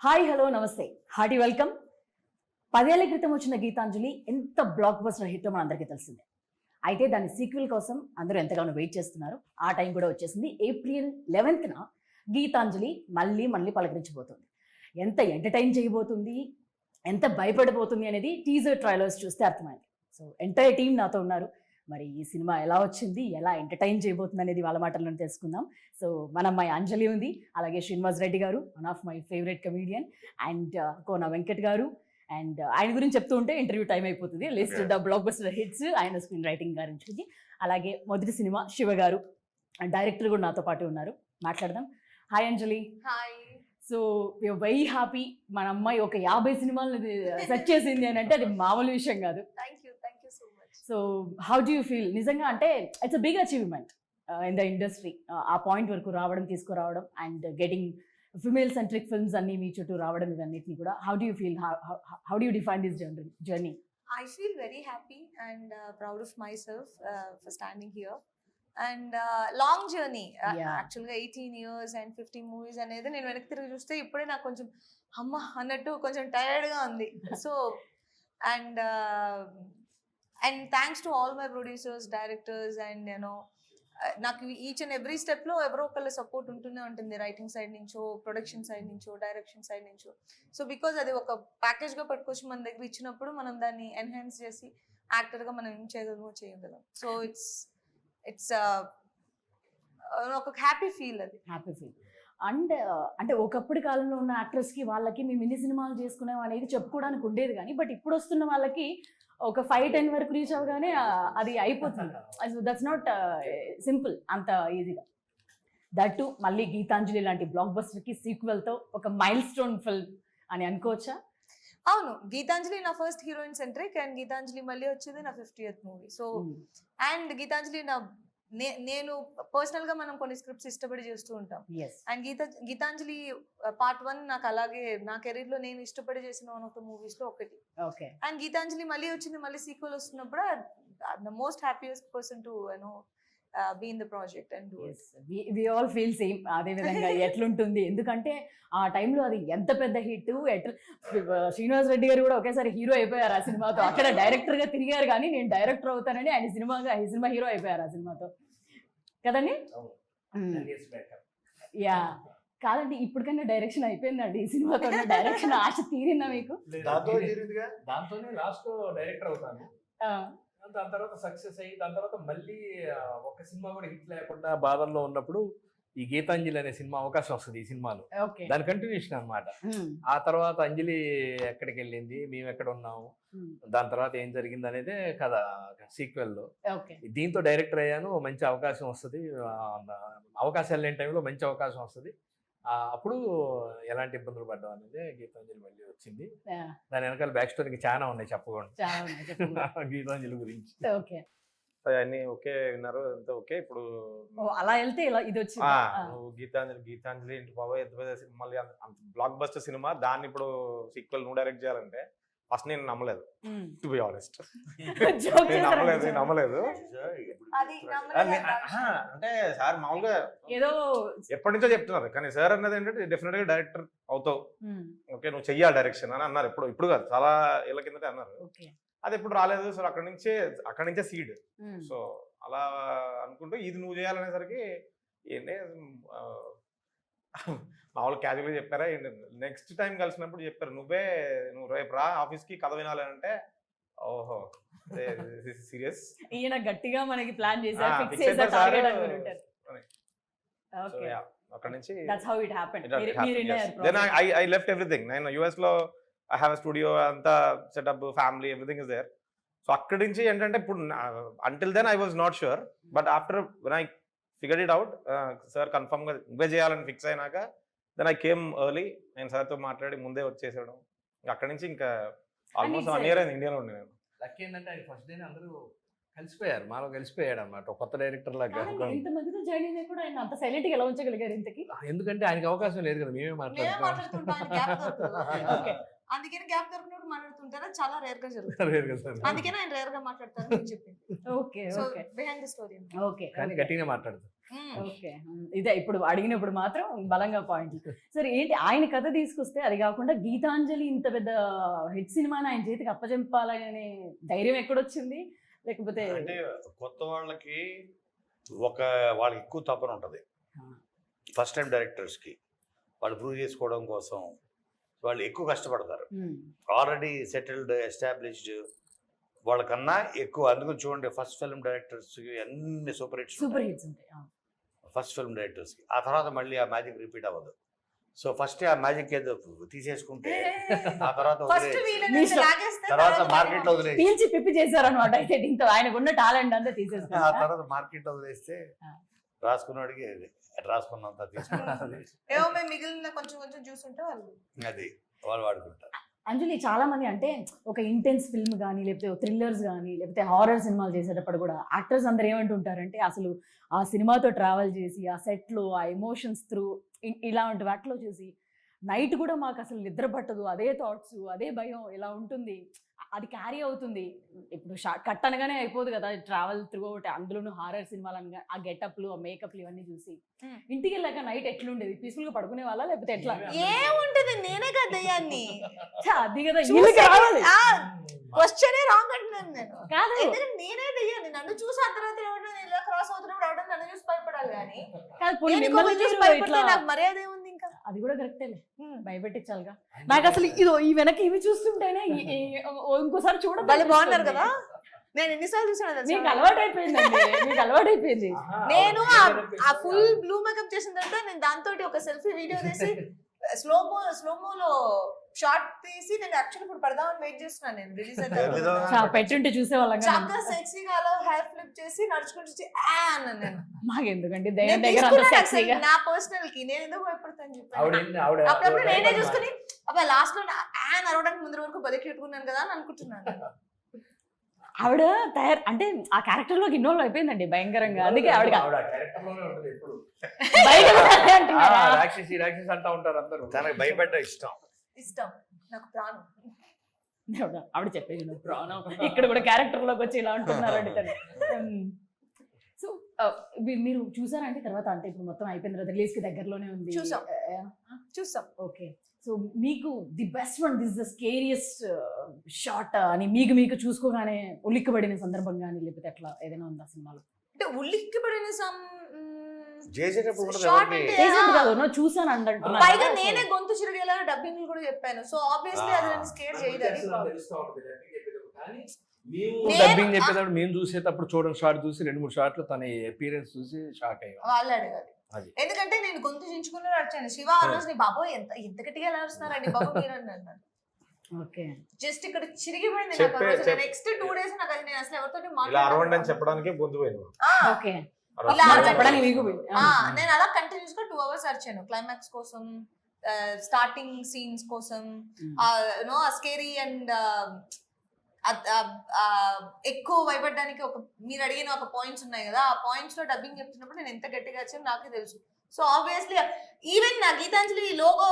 Hi hello నమస్తే hearty welcome. 10 ఏళ్ల క్రితం వచ్చిన గీతాంజలి ఎంత బ్లాక్ బస్టర్ హిట్ మన అందరికీ తెలిసిందే. అయితే దాని సీక్వెల్ కోసం అందరూ ఎంతగానో వెయిట్ చేస్తున్నారు. ఆ టైం కూడా వచ్చేసింది. ఏప్రిల్ 11న గీతాంజలి మళ్ళీ పలకరించబోతుంది. ఎంత ఎంటర్టైన్ చేయబోతుంది, ఎంత భయపడిపోతుంది అనేది టీజర్ ట్రైలర్స్ చూస్తే అర్థమైంది. సో ఎంటైర్ టీం నాతో ఉన్నారు. మరి ఈ సినిమా ఎలా వచ్చింది, ఎలా ఎంటర్టైన్ చేయబోతుంది అనేది వాళ్ళ మాటల్లోనే తెలుసుకుందాం. సో మన అమ్మాయి అంజలి ఉంది, అలాగే శ్రీనివాస్ రెడ్డి గారు, one of my favorite comedian, and Kona Venkat గారు. అండ్ ఆయన గురించి చెప్తూ ఉంటే ఇంటర్వ్యూ టైం అయిపోతుంది. List the blockbuster hits, ఆయన స్క్రీన్ రైటింగ్ గురించి. అలాగే మొదటి సినిమా శివ గారు, డైరెక్టర్ కూడా నాతో పాటు ఉన్నారు. మాట్లాడదాం. Hi Anjali. Hi. So we are very happy. మన అమ్మాయి ఒక 50 సినిమాలను సెట్ చేసింది అని అంటే అది మామూలు విషయం కాదు. Thank you so much. So how do you feel? నిజంగా అంటే it's a big achievement in the industry. ఆ పాయింట్ వరకు రావడం, తీసుకురావడం, and getting female centric films అన్ని మీ చుట్టూ రావడం, ఇవన్నిటిని కూడా how do you feel? How do you define this journey? I feel very happy and proud of myself for standing here. And long journey. Yeah. Actually 18 years and 50 movies అనేది నేను వెనక్కి తిరిగి చూస్తే ఇప్పుడే నాకు కొంచెం అమ్మ అన్నట్టు కొంచెం టైర్డ్గా ఉంది. So and thanks to all my producers, directors, and నాకు ఈచ్ అండ్ ఎవ్రీ స్టెప్లో ఎవరో ఒకళ్ళ సపోర్ట్ ఉంటూనే ఉంటుంది. రైటింగ్ సైడ్ నుంచో, ప్రొడక్షన్ సైడ్ నుంచో, డైరెక్షన్ సైడ్ నుంచో. సో బికాజ్ అది ఒక ప్యాకేజ్గా పట్టుకొచ్చి మన దగ్గర ఇచ్చినప్పుడు మనం దాన్ని ఎన్హాన్స్ చేసి యాక్టర్గా మనం ఏం చేయగలం. సో ఇట్స్ ఒక హ్యాపీ ఫీల్. అది హ్యాపీ ఫీల్. అండ్ అంటే ఒకప్పటి కాలంలో ఉన్న యాక్టర్స్కి వాళ్ళకి మేము ఇన్ని సినిమాలు చేసుకున్నాం అనేది చెప్పుకోవడానికి ఉండేది, కానీ బట్ ఇప్పుడు వస్తున్న వాళ్ళకి ఒక 5-10 వరకు రీచ్ అవగానే అది అయిపోతుంది. సో దట్స్ నాట్ సింపుల్ అంత ఈజీగా. దట్ మళ్ళీ గీతాంజలి లాంటి బ్లాక్ బస్టర్కి సీక్వెల్తో ఒక మైల్ స్టోన్ ఫిల్మ్ అని అనుకోవచ్చా? అవును, గీతాంజలి నా first heroine centric, and Geethanjali మళ్ళీ వచ్చేది నా 50th movie. So and Gitanjali నేను పర్సనల్ గా మనం కొన్ని స్క్రిప్ట్స్ ఇష్టపడి చేస్తూ ఉంటాం. అండ్ గీతాంజలి పార్ట్ 1 నాకు అలాగే నా కెరీర్ లో నేను ఇష్టపడి చేసిన వన్ ఆఫ్ ద మూవీస్ లో ఒకటి. అండ్ గీతాంజలి మళ్ళీ వచ్చింది, మళ్ళీ సీక్వెల్ వస్తున్నప్పుడు the most happiest person to be in the project and do it. We all feel same. అదే విధంగా ఎట్లుంటుంది, ఎందుకంటే ఆ టైంలో అది ఎంత పెద్ద హిట్. శ్రీనివాస్ రెడ్డి గారు కూడా ఒకేసారి హీరో అయిపోయారు ఆ సినిమాతో. అక్కడ డైరెక్టర్ గా తిరిగారు, కానీ నేను డైరెక్టర్ అవుతానని ఆయన సినిమా హీరో అయిపోయారు ఆ సినిమాతో కదండి. యా కాదండి, ఇప్పటికైనా డైరెక్షన్ అయిపోయిందండి ఈ సినిమాతో. డైరెక్షన్ ఆశ తీరిందా మీకు? దాంతోనే లాస్ట్ డైరెక్టర్ అవుతాను. దాని తర్వాత సక్సెస్ అయ్యి దాని తర్వాత మళ్ళీ ఒక సినిమా కూడా హిట్ లేకుండా బాధల్లో ఉన్నప్పుడు ఈ గీతాంజలి అనే సినిమా అవకాశం వస్తుంది ఈ సినిమాలో. దాని కంటిన్యూషన్ అన్నమాట. ఆ తర్వాత అంజలి ఎక్కడికి వెళ్ళింది, మేము ఎక్కడ ఉన్నాము, దాని తర్వాత ఏం జరిగింది అనేదే కథ సీక్వెల్ లో. దీంతో డైరెక్టర్ అయ్యాను, మంచి అవకాశం వస్తుంది. అవకాశాలు లేని టైంలో మంచి అవకాశం వస్తుంది. అప్పుడు ఎలాంటి ఇబ్బందులు పడ్డాం అనేది గీతాంజలి మళ్ళీ వచ్చింది. దాని వెనకాల బ్యాక్ స్టోరీకి చాలా ఉన్నాయి చెప్పకుండా గీతాంజలి గురించి. అన్ని ఓకే విన్నారు, అంతా ఓకే. ఇప్పుడు అలా వెళ్తే ఇది వచ్చింది. నువ్వు గీతాంజలి ఇంటి బాబాయ్ ఎంత పెద్ద మళ్ళీ బ్లాక్ బస్టర్ సినిమా, దాన్ని ఇప్పుడు సీక్వెల్ నువ్వు డైరెక్ట్ చేయాలంటే ఫస్ట్ నేను నమ్మలేదు, టు బి ఆనెస్ట్. నమ్మలేదు. అంటే సార్ మామూలుగా ఏదో ఎప్పటి నుంచో చెప్తున్నారు, కానీ సార్ అన్నది ఏంటంటే డెఫినెట్ గా డైరెక్టర్ అవుతావు, ఓకే నువ్వు చెయ్యాలి డైరెక్షన్ అని అన్నారు. ఇప్పుడు కాదు, చాలా ఏళ్ళ కిందటే అన్నారు. అది ఎప్పుడు రాలేదు. సో అక్కడి నుంచే సీడ్. సో అలా అనుకుంటూ ఇది నువ్వు చేయాలనేసరికి ఏంటి మామూలు క్యాజువల్గా చెప్పారా, నెక్స్ట్ టైం కలిసినప్పుడు చెప్పారు నువ్వు రేపు రా ఆఫీస్కి కథ వినాలి అంటే, ఓహో సీరియస్. ఈయన గట్టిగా మనకి ప్లాన్ చేశారు. అక్కడ నుంచి దెన్ ఐ లెఫ్ట్ ఎవ్రీథింగ్. నేను యుఎస్ లో ఐ హ్యావ్ ఎ స్టూడియో, అంతా setup, family, everything is there. So అక్కడి నుంచి ఏంటంటే ఇప్పుడు until then I was not sure, but after when I figured it out, sir కన్ఫర్మ్గా ఇవే చేయాలని ఫిక్స్ అయినాక దెన్ ఐ కేమ్ ఎర్లీ. నేను సార్తో మాట్లాడి ముందే వచ్చేసాడు. అక్కడి నుంచి ఇంకా ఆల్మోస్ట్ 1 year అయింది ఇండియాలో ఉండి. నేను లక్కీ ఏంటంటే ఆయన ఫస్ట్ డే అందరూ కలిసిపోయారు, మాలో కలిసిపోయాడు అనమాట, కొత్త డైరెక్టర్ లాగా. ఇంత మందితో జాయిన్ అయినా కూడా ఆయన అంత సైలెంట్ గా ఎలా ఉంచగలిగారు ఇంతకి? ఎందుకంటే ఆయనకి అవకాశం లేదు కదా, మేమే ఓకే. అందుకని గ్యాప్ దొరికినప్పుడు మాట్లాడుతుంటారా, చాలా రేర్ గా జరుగుతుంది. అందుకని ఆయన రేర్ గా మాట్లాడతారు అని చెప్పింది. Okay okay behind the story. Okay కానీ గట్టిగా మాట్లాడతారు. ఓకే, ఇదే ఇప్పుడు అడిగినప్పుడు మాత్రం బలంగా పాయింట్. సరే ఏంటి ఆయన కథ తీసుకొస్తే, అది కాకుండా గీతాంజలి ఇంత పెద్ద హిట్ సినిమాని ఆయన చేతికి అప్పచెంపాలనే ధైర్యం ఎక్కడొచ్చింది? లేకపోతే అంటే కొత్త వాళ్ళకి వాళ్ళకి ఎక్కువ తపన ఉంటుంది. ఫస్ట్ టైం డైరెక్టర్స్కి వాళ్ళు ప్రూవ్ చేసుకోవడం కోసం వాళ్ళు ఎక్కువ కష్టపడతారు. ఆల్రెడీ సెటిల్డ్ ఎస్టాబ్లిష్డ్ వాళ్ళకన్నా ఎక్కువ. అందుకని చూడండి, ఫస్ట్ ఫిల్మ్ డైరెక్టర్స్కి అన్ని సూపర్ హిట్స్ ఉంటాయి ఫస్ట్ ఫిల్మ్ డైరెక్టర్స్కి. ఆ తర్వాత మళ్ళీ ఆ మ్యాజిక్ రిపీట్ అవ్వదు. సో ఫస్ట్ ఆ మ్యాజిక్ ఏదో తీసేసుకుంటే ఆ తర్వాత మార్కెట్లో వదిలేసి పీల్చి పిప్పి చేశారనమాట. అయితే దీంతో ఆయనకు ఉన్న టాలెంట్ అంతా ఆ తీసేసుకున్నారు. తర్వాత మార్కెట్లో వదిలేస్తే రాసుకున్నాడికి రాసుకున్నంత తీసుకున్నది ఏమో మేము మిగిలిన కొంచెం కొంచెం చూసుంటే అది వాళ్ళు వాడుకుంటారు. అంజలి, చాలా మంది అంటే ఒక ఇంటెన్స్ ఫిల్మ్ కానీ, లేకపోతే థ్రిల్లర్స్ కానీ, లేకపోతే హారర్ సినిమాలు చేసేటప్పుడు కూడా యాక్టర్స్ అందరు ఏమంటుంటారంటే, అసలు ఆ సినిమాతో ట్రావెల్ చేసి ఆ సెట్లో ఆ ఎమోషన్స్ త్రూ ఇలాంటి వాటిలో చేసి నైట్ కూడా మాకు అసలు నిద్ర పట్టదు, అదే థాట్స్, అదే భయం ఇలా ఉంటుంది, అది క్యారీ అవుతుంది. ఇప్పుడు షార్ట్ కట్ అనగానే అయిపోదు కదా ట్రావెల్ త్రూ ఒకటి, అందులోనూ హారర్ సినిమాలు అనగా ఆ గెటప్లు, ఆ మేకప్లు ఇవన్నీ చూసి ఇంటికి వెళ్ళాక నైట్ ఎట్లుండేది? పీస్ఫుల్ గా పడుకునే వాళ్ళ లేకపోతే ఎట్లా? ఏముంటది, నేనే కదా దయ్యాన్ని. అది కదా క్వశ్చనే రాంగ్ అంటున్నాను నేను. కాదు, ఎందుకంటే నేనే దయ్యాన్ని. నన్ను చూసి అర్ధరాత్రి ఇలా క్రాస్ అవుతున్నప్పుడు ఎవడో నన్ను చూసి భయపడాలి కానీ నాకు మర్యాద ఏముంది ఇంకా? అది కూడా కరెక్టేలే, భయపెట్టించాలిగా. నాకు అసలు ఇదో ఈ వెనక ఇవి చూస్తుంటేనే ఇంకోసారి చూడాలి. బాగున్నారు కదా, నేను ఎన్నిసార్లు చూసాను. మీకు అలవాటు అయిపోయిందండి, మీకు అలవాటు అయిపోయింది. నేను ఆ ఫుల్ బ్లూ మేకప్ చేసిన తర్వాత నేను దాంతో ఒక సెల్ఫీ వీడియో తీసి స్లోమోలో షార్ట్ తీసి నేను యాక్చువల్లీ ఇప్పుడు పడదామని వెయిట్ చేస్తున్నాను. నేను రిలీజ్ అయితే పెట్టుంటే చూసే వాళ్ళం చాలా సెక్సీగా అలా హెయిర్ ఫ్లిప్ చేసి నడుచుకుంటూ నేను మాకెందుకండి నా పర్సనల్ కి నేను ఎందుకు భయపడతాను చెప్పి అప్పుడప్పుడు నేనే చూసుకుని అబ్బా లాస్ట్ లో అరవడానికి ముందు వరకు బలి పెట్టుకున్నాను కదా అని అనుకుంటున్నాను. ఆవిడ అంటే ఆ క్యారెక్టర్ లోకి ఇన్వాల్వ్ అయిపోయిందండి భయంకరంగా. అందుకే ఆవిడ రాక్షసి రాక్షసి అంటా ఉంటారు అందరూ. తనకు భయపడ్డ ఇష్టం నాకు ప్రాణం. ఆవిడ చెప్పేది ప్రాణం. ఇక్కడ కూడా క్యారెక్టర్ లోకి వచ్చి ఇలా ఉంటున్నారండి తను. సో మీరు చూసారంటే తర్వాత, అంటే ఇప్పుడు మొత్తం అయిపోయిన తర్వాత రిలీజ్ కి దగ్గరలోనే ఉంది. చూసాం. ఓకే, సో మీకు the best one, this the scariest shot అని మీకు చూసుకోగానే ఉలిక్కిపడిన సందర్భం కానీ, లేకపోతే అట్లా ఏదైనా ఉందా సినిమాలో? అంటే ఉలిక్కిపడిన చూసాను అంటున్నా. పైగా నేనే గొంతు చిరిగేలా డబ్బింగ్ కూడా చెప్పాను. సో ఆబ్వియస్లీ అది నన్ను స్కేర్ చేయలేదు. డబ్బింగ్ చెప్పేటప్పుడు మేము చూసేటప్పుడు చూడండి షార్ట్ చూసి 2-3 షార్ట్లు తన అపీరెన్స్ చూసి షాక్ అయ్యాం. వాళ్ళు అడగాలి, ఎందుకంటే నేను గొంతు చించుకుని అడిచాను. శివ ఆ రోజు నీ బాబు ఎంత గట్టిగా ఎలా వస్తున్నారండి బాబు మీరు అన్నాడు. జస్ట్ ఇక్కడ చిరిగిపోయింది. నెక్స్ట్ 2 days నాకు అది నేను అసలు ఎవరితో మాట్లాడాలని చెప్పడానికి గొంతు పోయింది. నేను అలా కంటిన్యూస్ గా 2 hours అరిచాను క్లైమాక్స్ కోసం, స్టార్టింగ్ సీన్స్ కోసం, స్కేరీ అండ్ ఎక్కువ భయపడడానికి మీరు అడిగిన ఒక పాయింట్స్ ఉన్నాయి కదా, ఆ పాయింట్స్ లో డబ్బింగ్ చెప్తున్నప్పుడు నేను ఎంత గట్టిగా వచ్చాను నాకే తెలుసు. సో ఆబ్వియస్లీ ఈవెన్ నా Geethanjali logo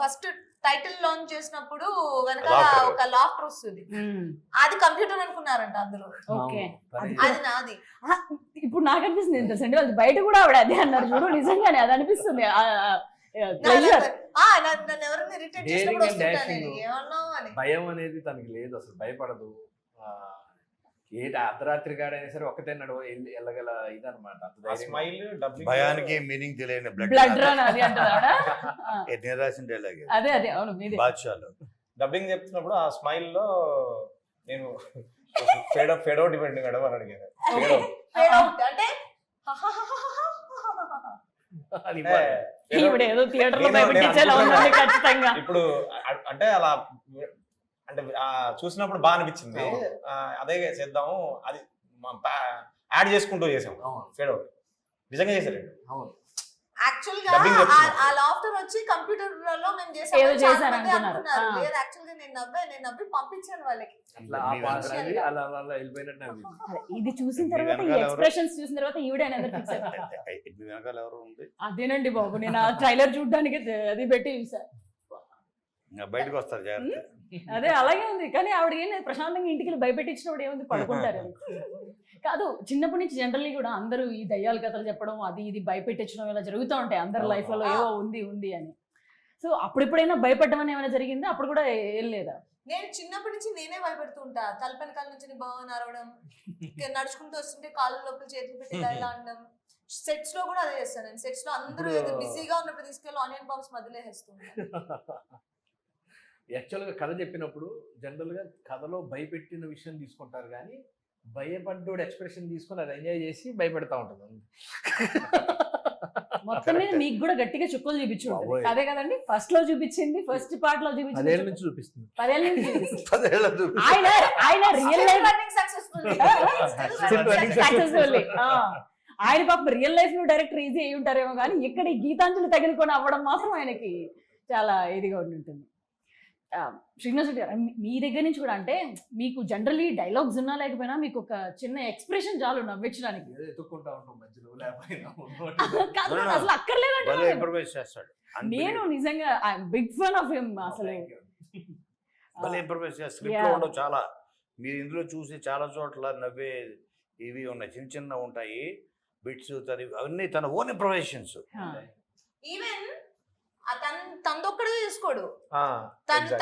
first title launch చేసినప్పుడు వెనకాల ఒక లాఫ్టర్ వస్తుంది, అది కంప్యూటర్ అనుకున్నారంట అందులో. అది నాది. ఇప్పుడు నాకు అనిపిస్తుంది ఏంటంటే వాళ్ళు బయట కూడా ఆవిడ అదే అన్నారు చూడు, నిజంగానే అది అనిపిస్తుంది. భయం అనేది తనకి లేదు, అసలు భయపడదు. అర్ధరాత్రి గాడైనా సరే ఒక్కటే నడు వెళ్ళగల ఇదనమాట. భయానికి మీనింగ్ తెలియని డబ్బింగ్ చెప్తున్నప్పుడు ఆ స్మైల్ లో నేను ఫేడ్ అవుట్ ఇవ్వండి మేడం అని అడిగాను. ఇప్పుడు అంటే అలా అంటే చూసినప్పుడు బాగా అనిపించింది, అదే చేద్దాము అది యాడ్ చేసుకుంటూ చేసాం. ఫేడ్ అవుట్ నిజంగా చేశారు. యాక్చువల్ గా Dubbing చెప్తున్నా. ఆ లాఫ్టర్ వచ్చి కంప్యూటర్ లో మేము ఏదో చేశాను చేసాము అనుకున్నారు. లేదు యాక్చువల్ గా నేను నవ్వి పంపించాను వాళ్ళకి. అట్లా ఆ పాట అనేది అలా అలా వెళ్ళిపోయినట్టు అనిపించింది. అదే, ఇది చూసిన మీ తర్వాత ఈ వెనకాల ఎవరు? ఎక్స్ప్రెషన్స్ చూసిన తర్వాత ఈవిడ అనేది ఫిక్స్ మీ వెనకాల ఎవరు ఉంది? అదేనండి బాబు, నేను ఆ ట్రైలర్ చూడడానికి అది పెట్టి చూసా. ఇంకా బయటకు వస్తారు జాగ్రత్త. అదే అలాగే ఉంది, కానీ ఆవిడ ఏం లేదు, ప్రశాంతంగా ఇంటికి వెళ్ళి భయపెట్టించినప్పుడు ఏముంది, పడుకుంటారు అని. కాదు, చిన్నప్పటి నుంచి జనరల్లీ కూడా అందరూ ఈ దయ్యాల కథలు చెప్పడం అది ఇది భయపెట్టించడం ఇలా జరుగుతూ ఉంటాయి అందరి లైఫ్ లో, ఏవో ఉంది అని. సో అప్పుడెప్పుడైనా భయపడడం అని ఏమైనా జరిగిందా? అప్పుడు కూడా ఏం లేదా? నేను చిన్నప్పటి నుంచి నేనే భయపెడుతూ ఉంటా. తలపని కాళ్ళ నుంచి బాగా నరవడం, నడుచుకుంటూ వస్తుంటే కాళ్ళ లోపల చేతులు పెట్టి ఇలా అనడం. సెట్స్ లో కూడా అదే చేస్తాను నేను. సెట్స్ లో అందరూ బిజీగా ఉన్నప్పుడు తీసుకెళ్ళి ఆనియన్ బాంబ్స్ మధ్యలో వేస్తుంటాను. యాక్చువల్గా కథ చెప్పినప్పుడు జనరల్గా కథలో భయపెట్టిన విషయం తీసుకుంటారు, కానీ భయపడ్డోడు ఎక్స్ప్రెషన్ తీసుకొని అది ఎంజాయ్ చేసి భయపెడతా ఉంటుంది. మొత్తం మీద మీకు కూడా గట్టిగా చుక్కలు చూపించు. అదే కదండి, ఫస్ట్ లో చూపించింది, ఫస్ట్ పార్ట్ లో చూపించింది, 10 ఏళ్ళ నుంచి చూపిస్తుంది. 10 ఏళ్ళ నుంచి చూపిస్తుంది. 10 ఏళ్ళ చూపి. ఆయన రియల్ లైఫ్ సక్సెస్ఫుల్లీ సక్సెస్ఫుల్లీ ఆయన పాపం రియల్ లైఫ్ లో డైరెక్టర్ ఈజీ అయి ఉంటారేమో, కానీ ఇక్కడ ఈ గీతాంజలి తగిలికొని అవ్వడం మాత్రం ఆయనకి చాలా ఇదిగా ఉంటుంది. శ్రీనివాస్ రెడ్డి గారు, మీ దగ్గర నుంచి కూడా అంటే మీకు జనరల్లీ డైలాగ్స్ ఉన్నా లేకపోయినా మీకు ఒక చిన్న ఎక్స్ప్రెషన్ చాలు నవ్వించడానికి. ఎత్తుక్కుంటా ఉంటాం మధ్యలో లేకపోయినా. కాదు, అసలు అక్కర్లేదంటే భలే ఇంప్రూవైజ్ చేస్తాడు. నేను నిజంగా బిగ్ ఫ్యాన్ ఆఫ్ హిమ్. అసలు భలే ఇంప్రూవైజ్ చేస్తాడు. స్క్రిప్ట్ లో ఉండవు చాలా. మీరు ఇందులో చూసి చాలా చోట్ల నవ్వే ఇవి ఉన్నాయి, చిన్న చిన్న ఉంటాయి బిట్స్, అవన్నీ తన ఓన్ ఇంప్రూవైజేషన్స్. ఈవెన్ తనదొక్కడే చేసుకోడు. exactly.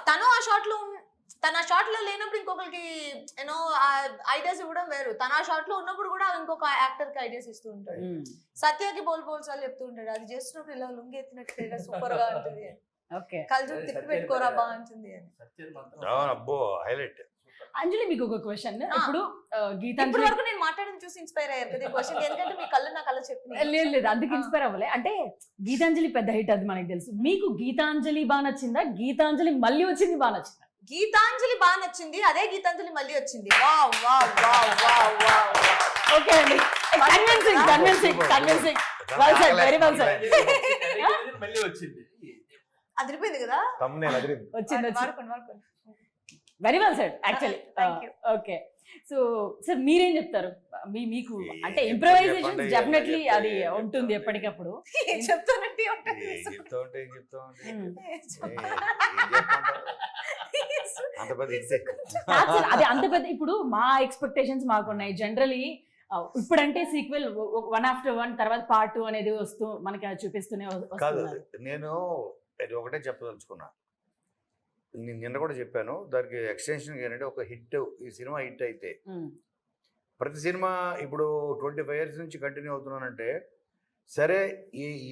తను ఆ షాట్ లో తన ఆ షాట్ లో లేనప్పుడు ఇంకొకరికి యూనో ఐడియాస్ ఇవ్వడం వేరు. తన ఆ షాట్ లో ఉన్నప్పుడు కూడా ఇంకొక యాక్టర్ కి ఐడియాస్ ఇస్తూ ఉంటాడు. సత్యకి బోల్ సార్లు చెప్తూ ఉంటాడు, అది చేస్తున్నప్పుడు ఇలా లుంగి ఎత్తినట్టు సూపర్ గా ఉంటుంది, కళ్ళు తిప్పి పెట్టుకోరా బాగుంటుంది అని. అబ్బో హైలైట్. అంజలి, మీకు ఒక క్వశ్చన్. ఇప్పుడు ఇప్పుడు వరకు నేను మాట్లాడడం చూసి ఇన్స్పైర్ అయ్యారు కదా ఈ క్వశ్చన్, ఎందుకంటే మీ కళ్ళు నా కళ్ళ చెప్పిన లేదు అందుకు ఇన్స్పైర్ అవ్వలే. అంటే గీతాంజలి పెద్ద హిట్, అది మనకి తెలుసు. మీకు గీతాంజలి బాగా నచ్చిందా, గీతాంజలి మళ్ళీ వచ్చింది బాగా నచ్చిందా? గీతాంజలి బాగా నచ్చింది, అదే గీతాంజలి మళ్ళీ వచ్చింది. Wow wow wow wow wow. Okay అండి, convincing well said, very well said. మళ్ళీ వచ్చింది, అదిరిపోయింది కదా, వచ్చింది, వాడుకోండి. Very well said actually. Thank you. Okay, so sir మీరేం చెప్తారు? మీకు అంటే ఇంప్రూవైజేషన్ డెఫినెట్లీ అది ఉంటుంది ఎప్పటికప్పుడు. చెప్తానంటే అది అంత పెద్ద. ఇప్పుడు మా ఎక్స్పెక్టేషన్స్ మాకున్నాయి జనరలీ. ఇప్పుడంటే సీక్వెల్ 1 after 1 తర్వాత పార్ట్ 2 అనేది వస్తూ మనకి చూపిస్తూనే వస్తున్నారు. నేను అది ఒకటే చెప్పదలుచుకున్నా, నేను నిన్న కూడా చెప్పాను, దానికి ఎక్స్టెన్షన్ ఏంటంటే ఒక హిట్, ఈ సినిమా హిట్ అయితే ప్రతి సినిమా ఇప్పుడు 25 years నుంచి కంటిన్యూ అవుతున్నానంటే, సరే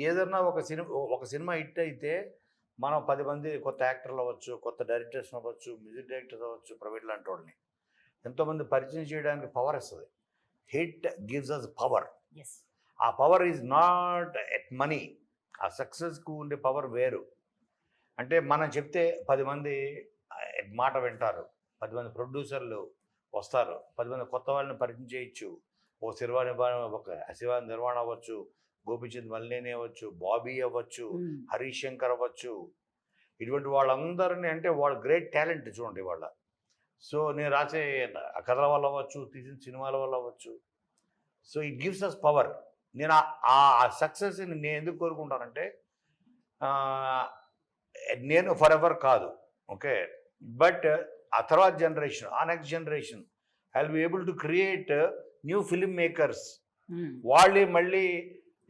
ఏదన్నా ఒక సినిమా హిట్ అయితే మనం 10 మంది కొత్త యాక్టర్లు అవ్వచ్చు, కొత్త డైరెక్టర్స్ అవ్వచ్చు, మ్యూజిక్ డైరెక్టర్స్ అవ్వచ్చు, ప్రైవేట్ లాంటి వాళ్ళని ఎంతోమంది పరిచయం చేయడానికి పవర్ వస్తుంది. Hit gives us power. ఆ power is not at money. ఆ సక్సెస్కు ఉండే పవర్ వేరు. అంటే మనం చెప్తే 10 మంది మాట వింటారు, 10 మంది ప్రొడ్యూసర్లు వస్తారు, 10 మంది కొత్త వాళ్ళని పరిచయం చేయొచ్చు. ఒక శివ నిర్వాణ అవ్వచ్చు, గోపిచంద్ మల్లేని అవ్వచ్చు, బాబీ అవ్వచ్చు, హరీష్ శంకర్ అవ్వచ్చు, ఇటువంటి వాళ్ళందరినీ, అంటే వాళ్ళ గ్రేట్ టాలెంట్ చూడండి వాళ్ళ. సో నేను రాసే కథల వల్ల అవ్వచ్చు, తీసిన సినిమాల వల్ల అవ్వచ్చు. So it gives us power. నేను ఆ సక్సెస్ని నేను ఎందుకు కోరుకుంటానంటే, నేను ఫర్ ఎవర్ కాదు, ఓకే, బట్ ఆ తర్వాత జనరేషన్, ఆ next generation I will be able to create new film makers. వాళ్ళే మళ్ళీ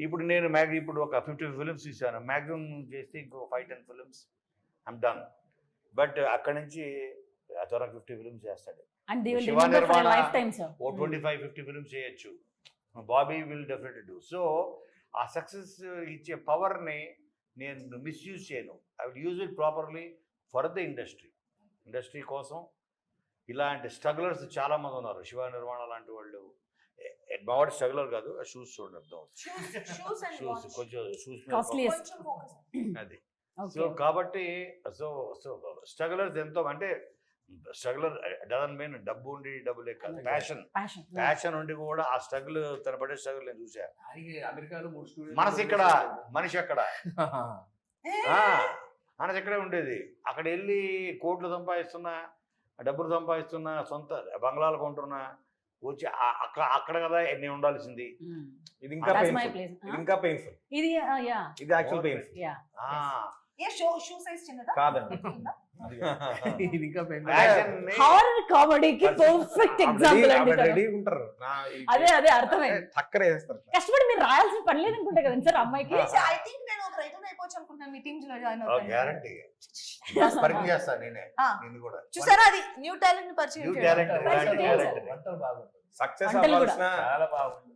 ఇప్పుడు నేను ఇప్పుడు ఒక 50 ఫిలిమ్స్ తీసాను, మ్యాక్సిమం చేస్తే ఇంకో 5-10 ఫిలిమ్స్ ఐమ్ డన్. బట్ అక్కడి నుంచి ఆ త్వర 50 ఫిలిమ్స్ చేస్తాడు. శివ నిర్మాణ ఓ 25-50 ఫిలిమ్స్ చేయొచ్చు. Bobby will definitely do. So ఆ సక్సెస్ ఇచ్చే పవర్ని నేను మిస్యూజ్ చేయను. I will use it properly for the industry కోసం. ఇలాంటి స్ట్రగులర్స్ చాలామంది ఉన్నారు. శివ నిర్మాణ లాంటి వాళ్ళు, మా వాడు స్ట్రగులర్ కాదు, షూస్ చూడండి అర్థం, షూస్ కొంచెం షూస్ అది. సో కాబట్టి సో స్ట్రగులర్స్ ఎంతో, అంటే స్ట్రగులర్ డజన్ మీన్ డబ్బు ఉండి డబ్బులే కాదు, ప్యాషన్ ప్యాషన్ ప్యాషన్ ఉండి కూడా ఆ స్ట్రగుల్ తన పడే స్ట్రగుల్ నేను చూసా. ఆయనకి అమెరికాలో 3 స్టూడియోలు మనసు ఇక్కడ, మనిషి అక్కడ. మనసు ఇక్కడే ఉండేది. అక్కడ వెళ్ళి కోట్లు సంపాదిస్తున్నా, డబ్బులు సంపాదిస్తున్నా, సొంత బంగ్లాలు కొంటున్నా, వచ్చి అక్కడ కదా నేను ఉండాల్సింది. ఇది ఇంకా That's my painful. place. ఇది ఇంకా పెయిన్ఫుల్. ఇది యా ఇది actual painful yeah shoe size చిన్నదా కాదండి. ఇది ఇంకా పెయిన్. హారర్ కామెడీకి పర్ఫెక్ట్ ఎగ్జాంపుల్ అండి తను. రెడీ ఉంటారు. అదే అర్థమైంది. టక్కర వేస్తారు. కష్టపడి మీరు రాయాల్సిన పని లేదనుకుంటా కదండి సార్ అమ్మాయికి. ఐ థింక్ నేను ఒక రైటర్ అయిపోవచ్చు అనుకుంటున్నాను మీ టీమ్ లో జాయిన్ గ్యారంటీ పరిచయం చేస్తా నేనే నిన్ను కూడా. చూసారా అది న్యూ టాలెంట్ ని పరిచయం New చేయడం. talent. వంటలు బాగుంటాయి, సక్సెస్ వంటలు కూడా. అవ్వాల్సిన చాలా బాగుంటుంది.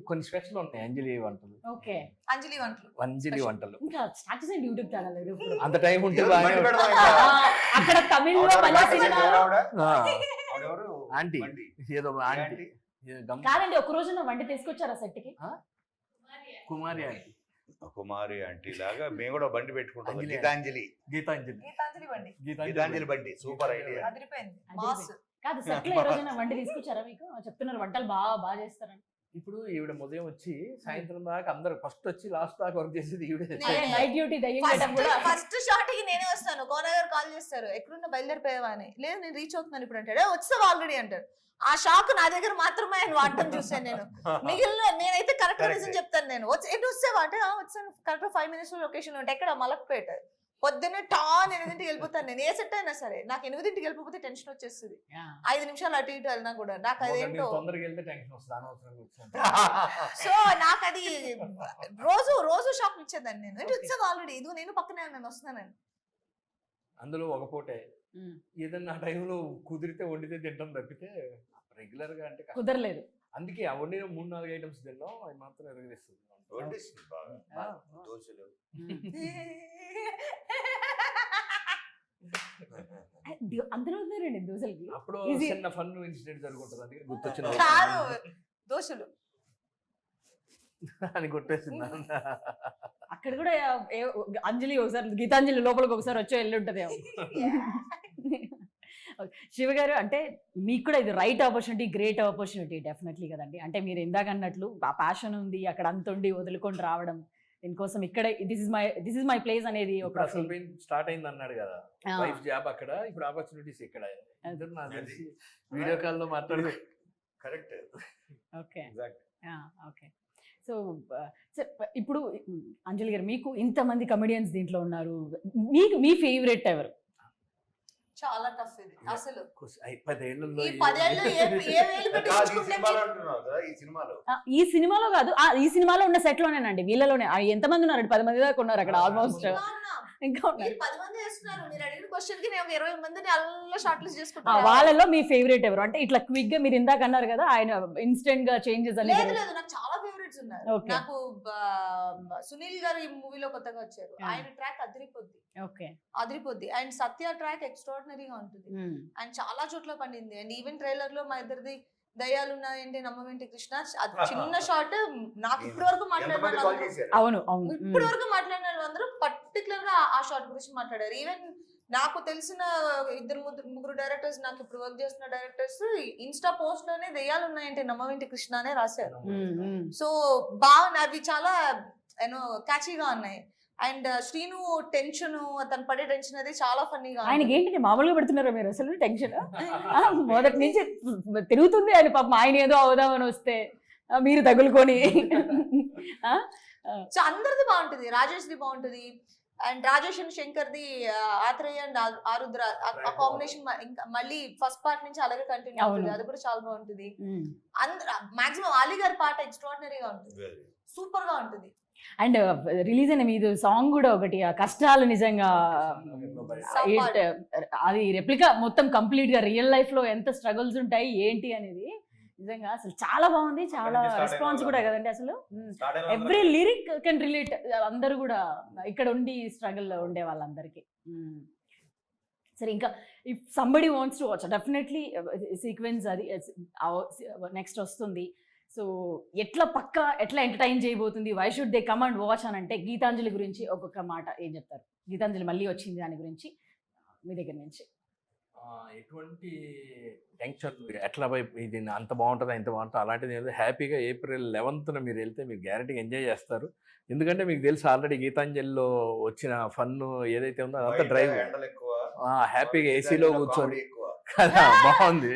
కొన్ని స్పెషల్ ఉంటాయి అంజలి వంటలు. ఓకే అంజలి వంటలు. అంజలి వంటలు ఇంకా స్టార్ట్ చేసిన యూట్యూబ్ ఛానల్ అంత టైం ఉంటే ఎవరు బాగానే బండి ఉంటుంది. పెడదాం ఇంకా? అక్కడ తమిళ్లో ఆవిడ మలయాళంలో ఆ, ఆవిడెవరు? ఆంటీ బండి. ఏదో ఆంటీ ఆంటీ. ఏదో గమ్- కాదండి ఒక రోజు నా వంట తీసుకొచ్చారా సెట్ కి. కుమారి ఆంటీ, కుమారి ఆంటీ లాగా మేము కూడా బండి పెట్టుకుంటాం. అంజలి. గీతాంజలి. గీతాంజలి గీతాంజలి బండి గీతాంజలి బండి సూపర్ ఐడియా. అదిరిపోయింది. అదిరిపోయింది. మాస్. కాదు సెట్ లో ఈ రోజు నా వంట తీసుకొచ్చారా మీకు? చెప్తున్నారు వంటలు బాగా చేస్తారని. ఇప్పుడు ఈవిడ ఉదయం వచ్చి సాయంత్రం దాకా అందరు ఫస్ట్ వచ్చి లాస్ట్ దాకా వర్క్ చేసేది ఈవిడే. నేనే. నైట్ డ్యూటీ దయ్యం కూడా ఫస్ట్ షాట్ కి నేనే వస్తాను. కోన గారు కాల్ చేస్తారు, ఎక్కడున్నా బయలుదేరిపోయావా అని. లేదు నేను రీచ్ అవుతున్నాను ఇప్పుడు అంటాడు. వచ్చావు ఆల్రెడీ అంటారు. ఆ షాక్ నా దగ్గర మాత్రమే ఆయన వాడటం చూసాను నేను. మిగిలిన నేనైతే కరెక్ట్ రీజన్ చెప్తాను. నేను ఎటు వచ్చావా అంటే వచ్చాను కరెక్ట్ 5 minutes లో లొకేషన్ లో ఉంటే ఎక్కడ మలక్పేట. పొద్దున్నే టాన్ 8ంటికి వెళ్ళిపోతాను నేను. ఏ సెట్ అయినా సరే నాకు 8ంటికి వెళ్ళిపోతే టెన్షన్ వచ్చేస్తుంది. 5 నిమిషాలు అటు ఇటు వెళ్ళినా కూడా నాకు అదేంటో. తొందరగా వెళ్తే టెన్షన్ వస్తుంది, అనవసరంగా వచ్చాను. సో నాకు అది రోజు షాక్ ఇచ్చేదాన్ని నేను. ఏంటి వచ్చావు ఆల్రెడీ, ఇది నేను పక్కనే నేను వస్తున్నాను. అందులో ఒక పూటే ఏదన్నా ఆ టైంలో కుదిరితే వండితే తింటాం తప్పితే రెగ్యులర్ గా అంటే కష్టం. కుదరలేదు. అందుకే ఆ వండిన 3-4 ఐటమ్స్ తిన్నాం, అవి మాత్రం ఎరగదీస్తుంది. వడ్డిస్తుంది బాగా. దోశలు. అందులో ఉన్నారండి దోశలకి. అప్పుడు Easy. చిన్న ఫన్ ఇన్సిడెంట్ జరుగుతుంది, అందుకే గుర్తొచ్చిన కాదు దోశలు అని కొట్టేసింది. అక్కడ కూడా అంజలి ఒకసారి గీతాంజలి లోపలికి ఒకసారి వచ్చి వెళ్ళి ఉంటది. శివ గారు అంటే మీకు కూడా ఇది right opportunity, great opportunity definitely కదండి. అంటే మీరు ఇందాక అన్నట్లు ఆ ప్యాషన్ ఉంది, అక్కడ అంత ఉండి వదులుకొని రావడం, దీనికోసం ఇక్కడే దిస్ ఇస్ మై ప్లేస్ అనేది ఒక స్టార్ట్ అయింది అన్నాడు కదా, వైఫ్ జాబ్ అక్కడ, ఇప్పుడు ఆపర్చునిటీస్ ఇక్కడ. ఇద్దరు నాకు తెలిసి వీడియో కాల్ లో మాట్లాడు. కరెక్ట్. Okay okay. సో ఇప్పుడు అంజలి గారు మీకు ఇంతమంది కమెడియన్స్ దీంట్లో ఉన్నారు, మీకు మీ ఫేవరెట్ ఎవరు? చాలా టఫ్ ఇది అసలు. 10 ఏళ్లలో ఈ 10 ఏళ్ళు ఏ వేలు పెట్టి ఈ చూసుకుంటే సినిమాలో అంటున్నావు కదా, ఈ సినిమాలో ఈ సినిమాలో కాదు, ఈ సినిమాలో ఉన్న సెట్ లోనేనండి, వీళ్ళలోనే. ఎంతమంది ఉన్నారు? 10 మంది దాకా ఉన్నారు అక్కడ ఆల్మోస్ట్. ఇంకా మీరు 10 మంది చేస్తున్నారు. మీరు అడిగిన క్వశ్చన్ కి నేను 20 మందిని అలా షార్ట్ లిస్ట్ ఆ, చేసుకుంటాను. వాళ్ళలో మీ ఫేవరెట్ ఎవరు? అంటే ఇట్లా క్విక్ గా మీరు ఇందాక అన్నారు కదా ఆయన ఇన్స్టెంట్ గా చేంజెస్ లేదు అనేది. లేదు నాకు చాలా ఫేవరెట్స్ ఉన్నారు. Okay. నాకు సునీల్ గారు ఈ మూవీలో కొత్తగా వచ్చారు. ఆయన ట్రాక్ అదిరిపోద్ది, ఓకే. అదిరిపోద్ది. అండ్ సత్య ట్రాక్ ఎక్స్ట్రాడినరీగా ఉంటుంది. అండ్ చాలా చోట్ల పండింది. అండ్ ఈవెన్ ట్రైలర్ లో మా ఇద్దరిది దయ్యాలు ఉన్నాయంటే నమ్మవేంటి కృష్ణ, అది చిన్న షార్ట్. నాకు ఇప్పటి వరకు ఎంతమంది కాల్ చేశారు? అవును అవును. ఇప్పటి వరకు మాట్లాడిన అందరూ పర్టికులర్ గా ఆ షార్ట్ గురించి మాట్లాడారు. ఈవెన్ నాకు తెలిసిన 2-3 డైరెక్టర్స్, నాకు ఇప్పుడు వర్క్ చేస్తున్న డైరెక్టర్స్ ఇన్స్టా పోస్ట్ లోనే దయ్యాలు ఉన్నాయంటే నమ్మవేంటి కృష్ణ అనే రాశారు. సో బాగున్నాయి, అవి చాలా క్యాచీగా ఉన్నాయి. అండ్ శ్రీను టెన్షన్, తను పడే టెన్షన్ అది చాలా ఫన్నీగా. ఆయనకి ఏంటి మామూలుగా పెడుతున్నారా మీరు అసలు టెన్షన్? మొదటి నుంచి తిరుగుతుంది ఆయన పాపం. ఆయన ఏదో అవుదామని వస్తే మీరు తగులుకొని. సో అందరిది బాగుంటుంది, రాజేష్ది బాగుంటుంది. అండ్ రాజేష్ అండ్ శంకర్ది ఆత్రేయ అండ్ ఆరుద్ర ఆ కాంబినేషన్ ఇంకా మళ్ళీ ఫస్ట్ పార్ట్ నుంచి అలాగే కంటిన్యూ అవుతుంది. అది కూడా చాలా బాగుంటుంది. మాక్సిమం ఆలీ గారి పాట ఎక్స్ట్రాడినరీగా ఉంటుంది, సూపర్ గా ఉంటుంది. అండ్ రిలీజ్ అయిన మీది సాంగ్ కూడా ఒకటి, ఆ కష్టాలు నిజంగా అది రెప్లికా మొత్తం కంప్లీట్ గా రియల్ లైఫ్ లో ఎంత స్ట్రగుల్స్ ఉంటాయి ఏంటి అనేది నిజంగా అసలు చాలా బాగుంది. చాలా రెస్పాన్స్ కూడా కదండి అసలు. ఎవ్రీ లిరిక్ కెన్ రిలేట్, అందరూ కూడా ఇక్కడ ఉండి స్ట్రగుల్ ఉండే వాళ్ళందరికీ. సరే, ఇంకా if somebody wants to watch definitely sequence అది నెక్స్ట్ వస్తుంది. సో ఎట్లా ఎంటర్టైన్ చేయబోతుంది, why should they come and watch అని అంటే గీతాంజలి గురించి ఒక్కొక్క మాట ఏం చెప్తారు? గీతాంజలి మళ్ళీ వచ్చింది దాని గురించి మీ దగ్గర నుంచి. ఎటువంటి టెన్షన్ ఎట్లా ఇది అంత బాగుంటుంది ఇంత బాగుంటుంది అలాంటిది ఏదో హ్యాపీగా April 11th మీరు వెళ్తే మీరు గ్యారంటీగా ఎంజాయ్ చేస్తారు. ఎందుకంటే మీకు తెలుసు ఆల్రెడీ గీతాంజలిలో వచ్చిన ఫన్ ఏదైతే ఉందో అదంతా డ్రైవ్ ఎండలు ఎక్కువ, హ్యాపీగా ఏసీలో కూర్చొని comedy ఎక్కువ. కదా బాగుంది.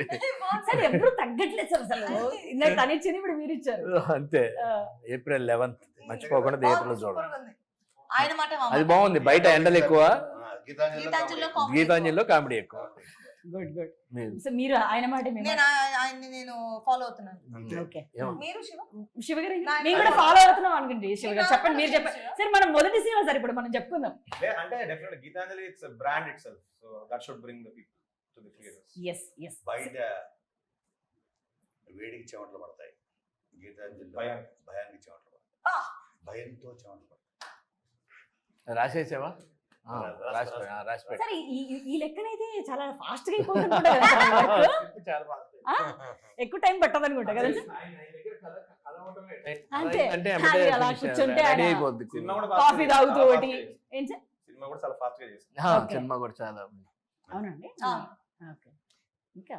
సార్ ఎప్పుడు తగ్గట్లేదు సార్ అసలు. ఇందాక తను ఇచ్చింది ఇప్పుడు మీరు ఇచ్చారు. అంతే April 11th మర్చిపోకుండా థియేటర్లో చూడండి. Super ఉంది. ఆయన మాట మా అది మాట. బాగుంది. బయట ఎండలు ఎక్కువ, గీతాంజలిలో comedy గీతాంజలిలో కామెడీ ఎక్కువ. Good good. మీరు- సో మీరు ఆయన మాట మీ మాట. నేను ఆయన్ని నేను ఫాలో అవుతున్నాను. అంతే. ఓకే. ఏమో. మీరు శివ శివ గారు నా- నేను కూడా ఫాలో అవుతున్నాం అనుకుంటే శివ గారు చెప్పండి, మీరు చెప్పండి సార్. మనం మొదటి సినిమా సార్ ఇప్పుడు మనం చెప్పుకుందాం. అంటే definite Geethanjali it's brand itself, so that should bring the people to the theatres. Yes yes. బయట వేడికి చెమటలు పడతాయి, గీతాంజలిలో భయానికి చెమటలు పడతాయి. Ah. భయంతో చెమటలు పడతాయి. రాసేసావా? రాసి పెట్టు. సార్ ఈ లెక్కనైతే చాలా ఫాస్ట్ గా అయిపోతుంది అనుకుంటా కదా సార్ ఈ work? చాలా బాగుంది. ఆ? ఎక్కువ టైం పట్టదు అనుకుంటా కదా సార్. అంతే. అంటే అది అలా కూర్చుంటే రెడీ ఆయన అయిపోద్ది. సినిమా కూడా కాఫీ తాగుతూ ఒకటి ఏం సార్? సినిమా కూడా చాలా ఫాస్ట్ గా చేసింది. Okay. సినిమా కూడా చాలా అవునండి. ఆ. ఓకే. ఇంకా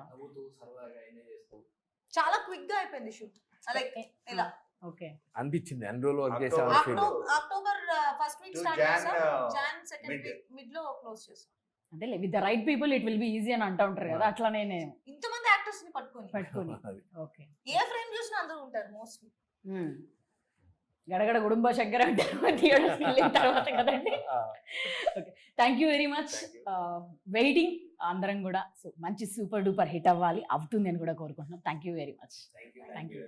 చాలా క్విక్ గా అయిపోయింది షూట్. లైక్ ఇలా ఓకే. అనిపించింది అన్ని రోజులు వర్క్ October. చేసే feel. October first week To start Jan, చేసాం. Jan second mid. Week mid లో క్లోజ్ చేసాం. అంటే with the right people it will be easy అని అంటూ ఉంటారు కదా, అట్లానే నేను ఇంతమంది యాక్టర్స్ ని పట్టుకొని పట్టుకొని. అది. ఓకే. ఏ ఫ్రేమ్ చూసినా అందరూ ఉంటారు మోస్ట్లీ. గడగడ గుడుంబ శంకర్ అంటారు థియేటర్స్ వెళ్ళిన తర్వాత కదండి. Okay, thank you very much. Waiting అందరం కూడా. సో మంచి సూపర్ డూపర్ హిట్ అవ్వాలి, అవుతుంది అని కూడా కోరుకుంటున్నాం. Thank you very much. Thank you.